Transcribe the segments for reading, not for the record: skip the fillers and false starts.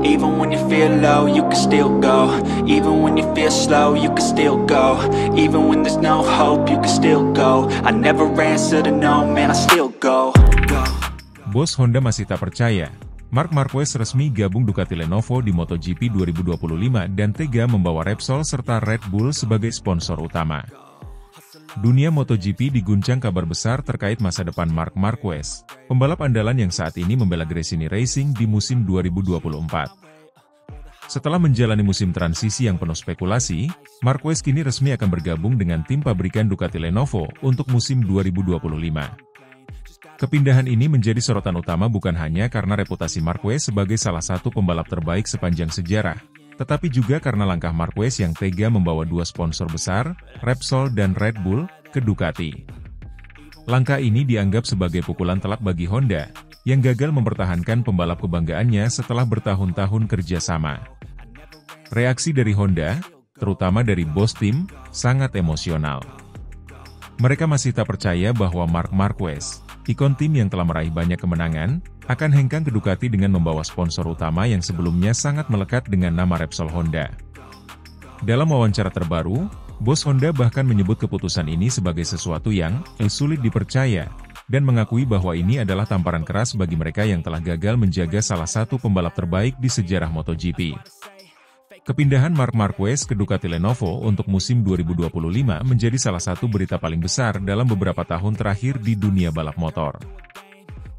Even when you feel low, you can still go. Even when you feel slow, you can still go. Even when there's no hope, you can still go. I never answer to no, man, I still go. Bos Honda masih tak percaya. Marc Marquez resmi gabung Ducati Lenovo di MotoGP 2025 dan tega membawa Repsol serta Red Bull sebagai sponsor utama. Dunia MotoGP diguncang kabar besar terkait masa depan Marc Marquez, pembalap andalan yang saat ini membela Gresini Racing di musim 2024. Setelah menjalani musim transisi yang penuh spekulasi, Marquez kini resmi akan bergabung dengan tim pabrikan Ducati Lenovo untuk musim 2025. Kepindahan ini menjadi sorotan utama bukan hanya karena reputasi Marquez sebagai salah satu pembalap terbaik sepanjang sejarah, tetapi juga karena langkah Marquez yang tega membawa dua sponsor besar, Repsol dan Red Bull, ke Ducati. Langkah ini dianggap sebagai pukulan telak bagi Honda, yang gagal mempertahankan pembalap kebanggaannya setelah bertahun-tahun kerjasama. Reaksi dari Honda, terutama dari bos tim, sangat emosional. Mereka masih tak percaya bahwa Marc Marquez, ikon tim yang telah meraih banyak kemenangan, akan hengkang ke Ducati dengan membawa sponsor utama yang sebelumnya sangat melekat dengan nama Repsol Honda. Dalam wawancara terbaru, bos Honda bahkan menyebut keputusan ini sebagai sesuatu yang sulit dipercaya, dan mengakui bahwa ini adalah tamparan keras bagi mereka yang telah gagal menjaga salah satu pembalap terbaik di sejarah MotoGP. Kepindahan Marc Marquez ke Ducati Lenovo untuk musim 2025 menjadi salah satu berita paling besar dalam beberapa tahun terakhir di dunia balap motor.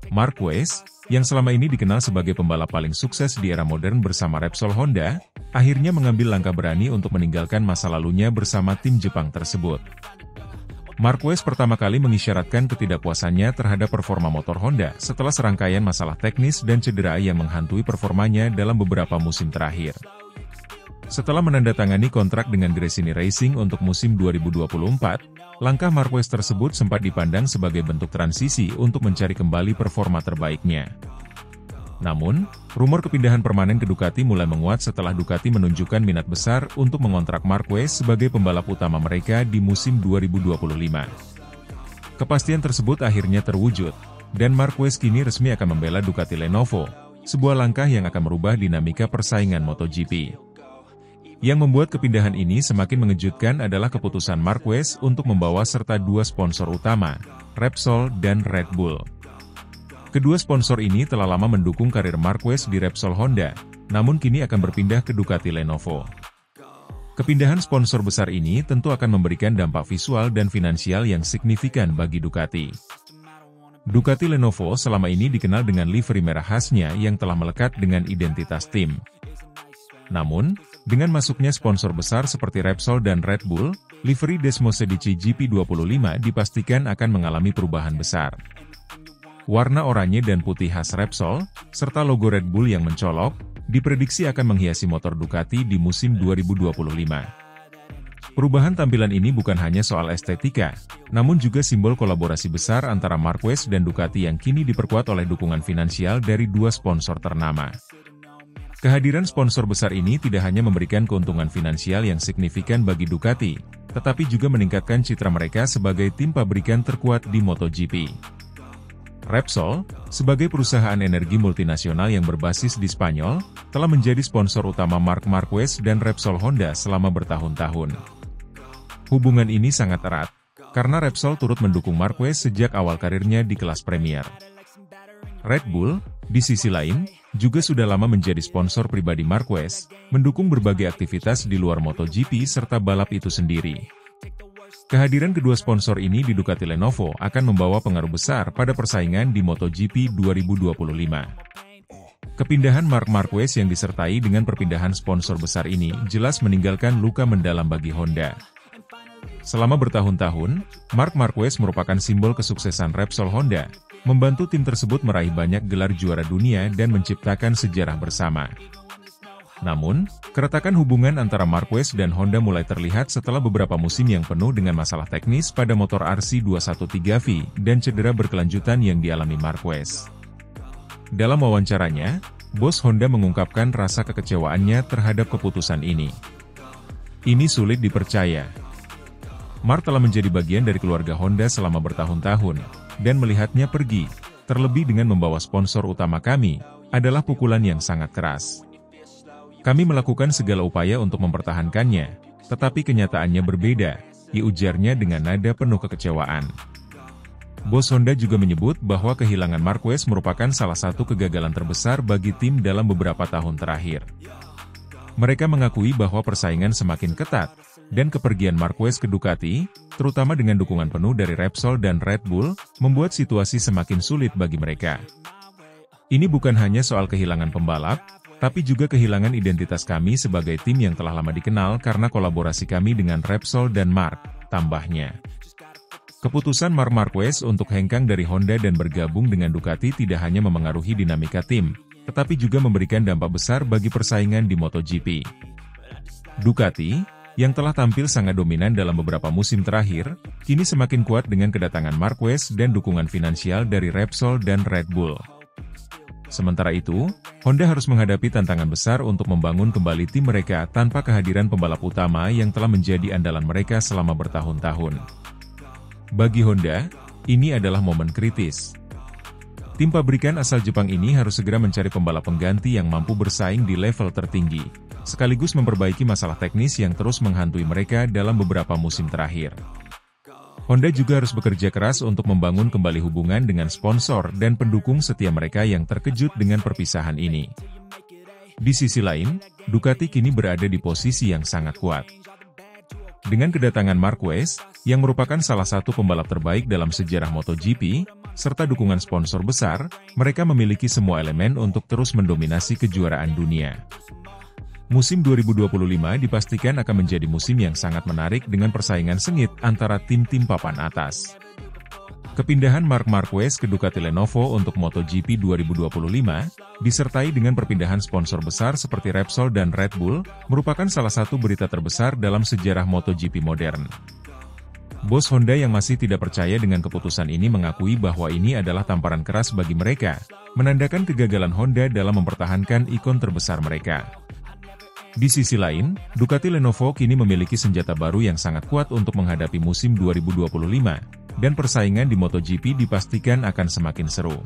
Marquez, yang selama ini dikenal sebagai pembalap paling sukses di era modern bersama Repsol Honda, akhirnya mengambil langkah berani untuk meninggalkan masa lalunya bersama tim Jepang tersebut. Marquez pertama kali mengisyaratkan ketidakpuasannya terhadap performa motor Honda setelah serangkaian masalah teknis dan cedera yang menghantui performanya dalam beberapa musim terakhir. Setelah menandatangani kontrak dengan Gresini Racing untuk musim 2024, langkah Marquez tersebut sempat dipandang sebagai bentuk transisi untuk mencari kembali performa terbaiknya. Namun, rumor kepindahan permanen ke Ducati mulai menguat setelah Ducati menunjukkan minat besar untuk mengontrak Marquez sebagai pembalap utama mereka di musim 2025. Kepastian tersebut akhirnya terwujud, dan Marquez kini resmi akan membela Ducati Lenovo, sebuah langkah yang akan merubah dinamika persaingan MotoGP. Yang membuat kepindahan ini semakin mengejutkan adalah keputusan Marquez untuk membawa serta dua sponsor utama, Repsol dan Red Bull. Kedua sponsor ini telah lama mendukung karir Marquez di Repsol Honda, namun kini akan berpindah ke Ducati Lenovo. Kepindahan sponsor besar ini tentu akan memberikan dampak visual dan finansial yang signifikan bagi Ducati. Ducati Lenovo selama ini dikenal dengan livery merah khasnya yang telah melekat dengan identitas tim. Namun, dengan masuknya sponsor besar seperti Repsol dan Red Bull, livery Desmosedici GP25 dipastikan akan mengalami perubahan besar. Warna oranye dan putih khas Repsol, serta logo Red Bull yang mencolok, diprediksi akan menghiasi motor Ducati di musim 2025. Perubahan tampilan ini bukan hanya soal estetika, namun juga simbol kolaborasi besar antara Marquez dan Ducati yang kini diperkuat oleh dukungan finansial dari dua sponsor ternama. Kehadiran sponsor besar ini tidak hanya memberikan keuntungan finansial yang signifikan bagi Ducati, tetapi juga meningkatkan citra mereka sebagai tim pabrikan terkuat di MotoGP. Repsol, sebagai perusahaan energi multinasional yang berbasis di Spanyol, telah menjadi sponsor utama Marc Marquez dan Repsol Honda selama bertahun-tahun. Hubungan ini sangat erat, karena Repsol turut mendukung Marquez sejak awal karirnya di kelas Premier. Red Bull, di sisi lain, juga sudah lama menjadi sponsor pribadi Marquez, mendukung berbagai aktivitas di luar MotoGP serta balap itu sendiri. Kehadiran kedua sponsor ini di Ducati Lenovo akan membawa pengaruh besar pada persaingan di MotoGP 2025. Kepindahan Marc Marquez yang disertai dengan perpindahan sponsor besar ini jelas meninggalkan luka mendalam bagi Honda. Selama bertahun-tahun, Marc Marquez merupakan simbol kesuksesan Repsol Honda, membantu tim tersebut meraih banyak gelar juara dunia dan menciptakan sejarah bersama. Namun, keretakan hubungan antara Marquez dan Honda mulai terlihat setelah beberapa musim yang penuh dengan masalah teknis pada motor RC213V dan cedera berkelanjutan yang dialami Marquez. Dalam wawancaranya, bos Honda mengungkapkan rasa kekecewaannya terhadap keputusan ini. Ini sulit dipercaya. Marc telah menjadi bagian dari keluarga Honda selama bertahun-tahun, dan melihatnya pergi, terlebih dengan membawa sponsor utama kami, adalah pukulan yang sangat keras. Kami melakukan segala upaya untuk mempertahankannya, tetapi kenyataannya berbeda, ujarnya dengan nada penuh kekecewaan. Bos Honda juga menyebut bahwa kehilangan Marquez merupakan salah satu kegagalan terbesar bagi tim dalam beberapa tahun terakhir. Mereka mengakui bahwa persaingan semakin ketat, dan kepergian Marquez ke Ducati, terutama dengan dukungan penuh dari Repsol dan Red Bull, membuat situasi semakin sulit bagi mereka. Ini bukan hanya soal kehilangan pembalap, tapi juga kehilangan identitas kami sebagai tim yang telah lama dikenal karena kolaborasi kami dengan Repsol dan Marc, tambahnya. Keputusan Marc Marquez untuk hengkang dari Honda dan bergabung dengan Ducati tidak hanya memengaruhi dinamika tim, tetapi juga memberikan dampak besar bagi persaingan di MotoGP. Ducati, yang telah tampil sangat dominan dalam beberapa musim terakhir, kini semakin kuat dengan kedatangan Marquez dan dukungan finansial dari Repsol dan Red Bull. Sementara itu, Honda harus menghadapi tantangan besar untuk membangun kembali tim mereka tanpa kehadiran pembalap utama yang telah menjadi andalan mereka selama bertahun-tahun. Bagi Honda, ini adalah momen kritis. Tim pabrikan asal Jepang ini harus segera mencari pembalap pengganti yang mampu bersaing di level tertinggi, sekaligus memperbaiki masalah teknis yang terus menghantui mereka dalam beberapa musim terakhir. Honda juga harus bekerja keras untuk membangun kembali hubungan dengan sponsor dan pendukung setia mereka yang terkejut dengan perpisahan ini. Di sisi lain, Ducati kini berada di posisi yang sangat kuat. Dengan kedatangan Marquez, yang merupakan salah satu pembalap terbaik dalam sejarah MotoGP, serta dukungan sponsor besar, mereka memiliki semua elemen untuk terus mendominasi kejuaraan dunia. Musim 2025 dipastikan akan menjadi musim yang sangat menarik dengan persaingan sengit antara tim-tim papan atas. Kepindahan Marc Marquez ke Ducati Lenovo untuk MotoGP 2025, disertai dengan perpindahan sponsor besar seperti Repsol dan Red Bull, merupakan salah satu berita terbesar dalam sejarah MotoGP modern. Bos Honda yang masih tidak percaya dengan keputusan ini mengakui bahwa ini adalah tamparan keras bagi mereka, menandakan kegagalan Honda dalam mempertahankan ikon terbesar mereka. Di sisi lain, Ducati Lenovo kini memiliki senjata baru yang sangat kuat untuk menghadapi musim 2025, dan persaingan di MotoGP dipastikan akan semakin seru.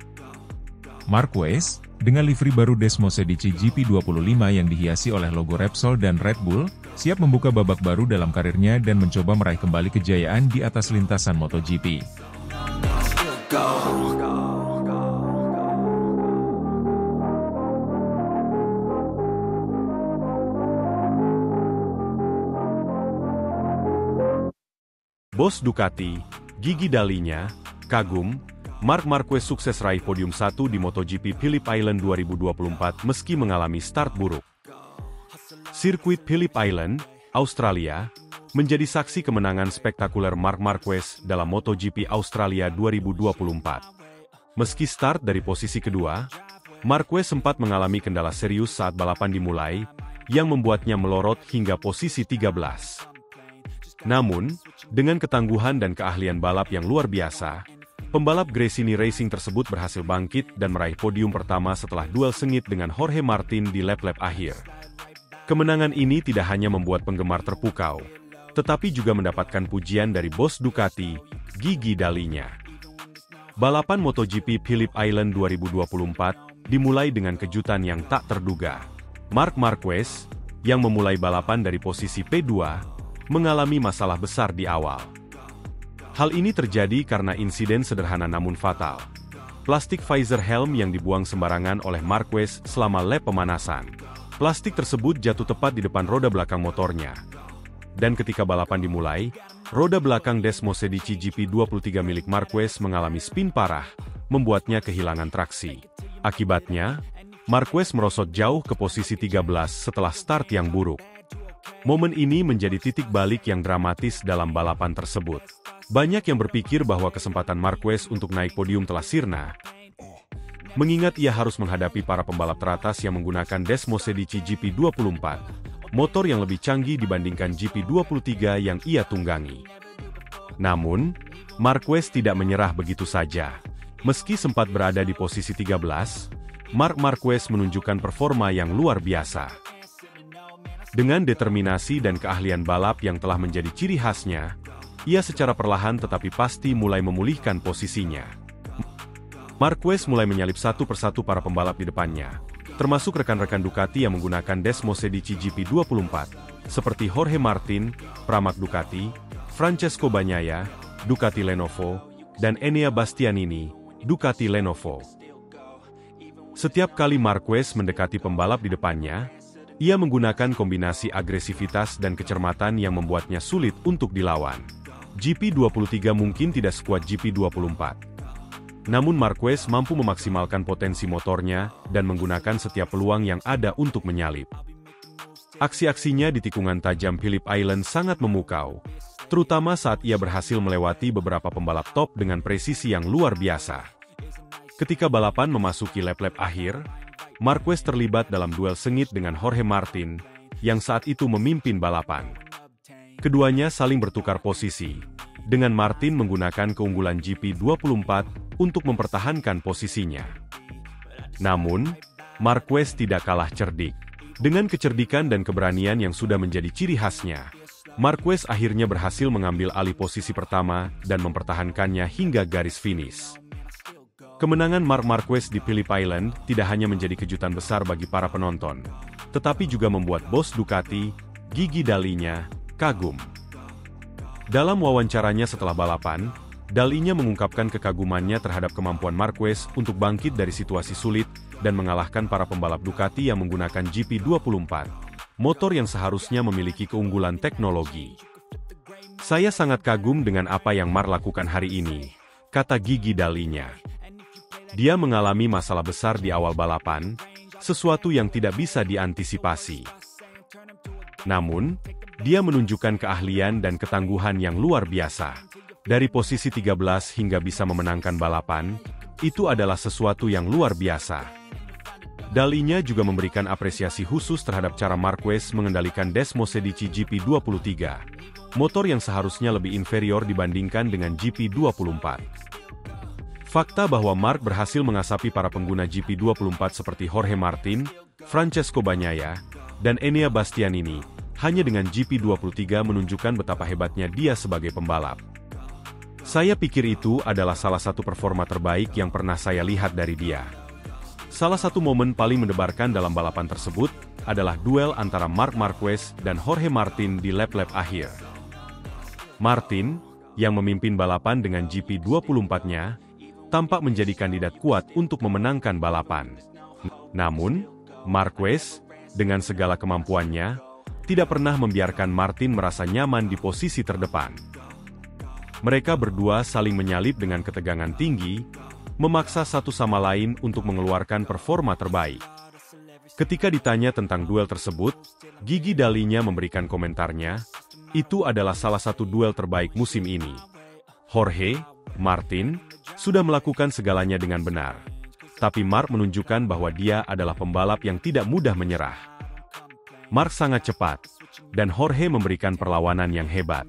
Marquez, dengan livery baru Desmosedici GP25 yang dihiasi oleh logo Repsol dan Red Bull, siap membuka babak baru dalam karirnya dan mencoba meraih kembali kejayaan di atas lintasan MotoGP. Bos Ducati, Gigi Dalinya, kagum, Marc Marquez sukses raih podium 1 di MotoGP Phillip Island 2024 meski mengalami start buruk. Sirkuit Phillip Island, Australia, menjadi saksi kemenangan spektakuler Marc Marquez dalam MotoGP Australia 2024. Meski start dari posisi kedua, Marquez sempat mengalami kendala serius saat balapan dimulai, yang membuatnya melorot hingga posisi 13. Namun, dengan ketangguhan dan keahlian balap yang luar biasa, pembalap Gresini Racing tersebut berhasil bangkit dan meraih podium pertama setelah duel sengit dengan Jorge Martin di lap-lap akhir. Kemenangan ini tidak hanya membuat penggemar terpukau, tetapi juga mendapatkan pujian dari bos Ducati, Gigi Dalinya. Balapan MotoGP Phillip Island 2024 dimulai dengan kejutan yang tak terduga. Marc Marquez, yang memulai balapan dari posisi P2, mengalami masalah besar di awal. Hal ini terjadi karena insiden sederhana namun fatal. Plastik visor helm yang dibuang sembarangan oleh Marquez selama lap pemanasan. Plastik tersebut jatuh tepat di depan roda belakang motornya. Dan ketika balapan dimulai, roda belakang Desmosedici GP23 milik Marquez mengalami spin parah, membuatnya kehilangan traksi. Akibatnya, Marquez merosot jauh ke posisi 13 setelah start yang buruk. Momen ini menjadi titik balik yang dramatis dalam balapan tersebut. Banyak yang berpikir bahwa kesempatan Marquez untuk naik podium telah sirna, mengingat ia harus menghadapi para pembalap teratas yang menggunakan Desmosedici GP24, motor yang lebih canggih dibandingkan GP23 yang ia tunggangi. Namun, Marquez tidak menyerah begitu saja. Meski sempat berada di posisi 13, Marc Marquez menunjukkan performa yang luar biasa. Dengan determinasi dan keahlian balap yang telah menjadi ciri khasnya, ia secara perlahan tetapi pasti mulai memulihkan posisinya. Marquez mulai menyalip satu persatu para pembalap di depannya, termasuk rekan-rekan Ducati yang menggunakan Desmosedici GP24, seperti Jorge Martin, Pramac Ducati, Francesco Bagnaia, Ducati Lenovo, dan Enea Bastianini, Ducati Lenovo. Setiap kali Marquez mendekati pembalap di depannya, ia menggunakan kombinasi agresivitas dan kecermatan yang membuatnya sulit untuk dilawan. GP23 mungkin tidak sekuat GP24. Namun Marquez mampu memaksimalkan potensi motornya dan menggunakan setiap peluang yang ada untuk menyalip. Aksi-aksinya di tikungan tajam Phillip Island sangat memukau, terutama saat ia berhasil melewati beberapa pembalap top dengan presisi yang luar biasa. Ketika balapan memasuki lap-lap akhir, Marquez terlibat dalam duel sengit dengan Jorge Martin, yang saat itu memimpin balapan. Keduanya saling bertukar posisi, dengan Martin menggunakan keunggulan GP24 untuk mempertahankan posisinya. Namun, Marquez tidak kalah cerdik. Dengan kecerdikan dan keberanian yang sudah menjadi ciri khasnya, Marquez akhirnya berhasil mengambil alih posisi pertama dan mempertahankannya hingga garis finish. Kemenangan Marc Marquez di Phillip Island tidak hanya menjadi kejutan besar bagi para penonton, tetapi juga membuat bos Ducati, Gigi Dall'Igna, kagum. Dalam wawancaranya setelah balapan, Dall'Igna mengungkapkan kekagumannya terhadap kemampuan Marquez untuk bangkit dari situasi sulit dan mengalahkan para pembalap Ducati yang menggunakan GP24, motor yang seharusnya memiliki keunggulan teknologi. "Saya sangat kagum dengan apa yang Marc lakukan hari ini," kata Gigi Dall'Igna. "Dia mengalami masalah besar di awal balapan, sesuatu yang tidak bisa diantisipasi. Namun, dia menunjukkan keahlian dan ketangguhan yang luar biasa. Dari posisi 13 hingga bisa memenangkan balapan, itu adalah sesuatu yang luar biasa." Dall'Igna juga memberikan apresiasi khusus terhadap cara Marquez mengendalikan Desmosedici GP23, motor yang seharusnya lebih inferior dibandingkan dengan GP24. Fakta bahwa Marc berhasil mengasapi para pengguna GP24 seperti Jorge Martin, Francesco Bagnaia, dan Enea Bastianini, hanya dengan GP23 menunjukkan betapa hebatnya dia sebagai pembalap. "Saya pikir itu adalah salah satu performa terbaik yang pernah saya lihat dari dia." Salah satu momen paling mendebarkan dalam balapan tersebut adalah duel antara Marc Marquez dan Jorge Martin di lap-lap akhir. Martin, yang memimpin balapan dengan GP24-nya, tampak menjadi kandidat kuat untuk memenangkan balapan. Namun, Marquez, dengan segala kemampuannya, tidak pernah membiarkan Martin merasa nyaman di posisi terdepan. Mereka berdua saling menyalip dengan ketegangan tinggi, memaksa satu sama lain untuk mengeluarkan performa terbaik. Ketika ditanya tentang duel tersebut, Gigi Dall'Igna memberikan komentarnya, "Itu adalah salah satu duel terbaik musim ini. Jorge Martin sudah melakukan segalanya dengan benar, tapi Marc menunjukkan bahwa dia adalah pembalap yang tidak mudah menyerah. Marc sangat cepat, dan Jorge memberikan perlawanan yang hebat.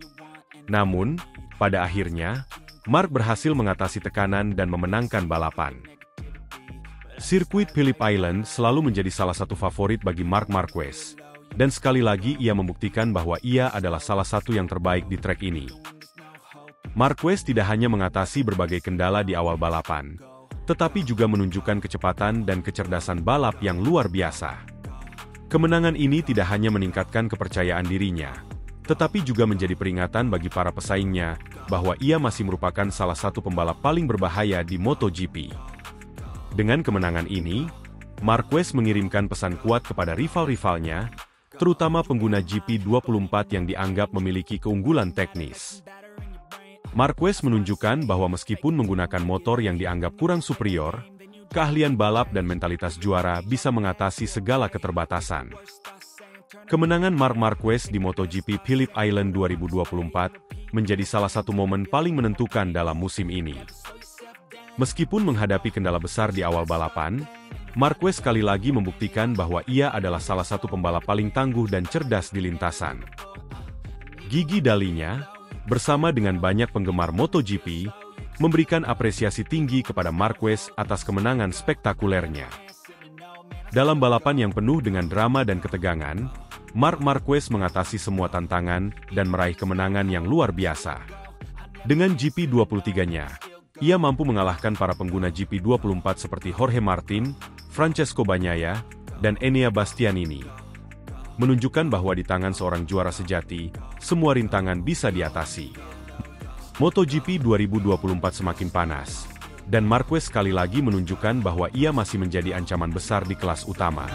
Namun, pada akhirnya, Marc berhasil mengatasi tekanan dan memenangkan balapan." Sirkuit Phillip Island selalu menjadi salah satu favorit bagi Marc Marquez, dan sekali lagi ia membuktikan bahwa ia adalah salah satu yang terbaik di trek ini. Marquez tidak hanya mengatasi berbagai kendala di awal balapan, tetapi juga menunjukkan kecepatan dan kecerdasan balap yang luar biasa. Kemenangan ini tidak hanya meningkatkan kepercayaan dirinya, tetapi juga menjadi peringatan bagi para pesaingnya bahwa ia masih merupakan salah satu pembalap paling berbahaya di MotoGP. Dengan kemenangan ini, Marquez mengirimkan pesan kuat kepada rival-rivalnya, terutama pengguna GP24 yang dianggap memiliki keunggulan teknis. Marquez menunjukkan bahwa meskipun menggunakan motor yang dianggap kurang superior, keahlian balap dan mentalitas juara bisa mengatasi segala keterbatasan. Kemenangan Marc Marquez di MotoGP Phillip Island 2024 menjadi salah satu momen paling menentukan dalam musim ini. Meskipun menghadapi kendala besar di awal balapan, Marquez sekali lagi membuktikan bahwa ia adalah salah satu pembalap paling tangguh dan cerdas di lintasan. Gigi Dall'Igna, bersama dengan banyak penggemar MotoGP, memberikan apresiasi tinggi kepada Marquez atas kemenangan spektakulernya. Dalam balapan yang penuh dengan drama dan ketegangan, Marc Marquez mengatasi semua tantangan dan meraih kemenangan yang luar biasa. Dengan GP23-nya, ia mampu mengalahkan para pengguna GP24 seperti Jorge Martin, Francesco Bagnaia, dan Enea Bastianini. Menunjukkan bahwa di tangan seorang juara sejati, semua rintangan bisa diatasi. MotoGP 2024 semakin panas, dan Marquez sekali lagi menunjukkan bahwa ia masih menjadi ancaman besar di kelas utama.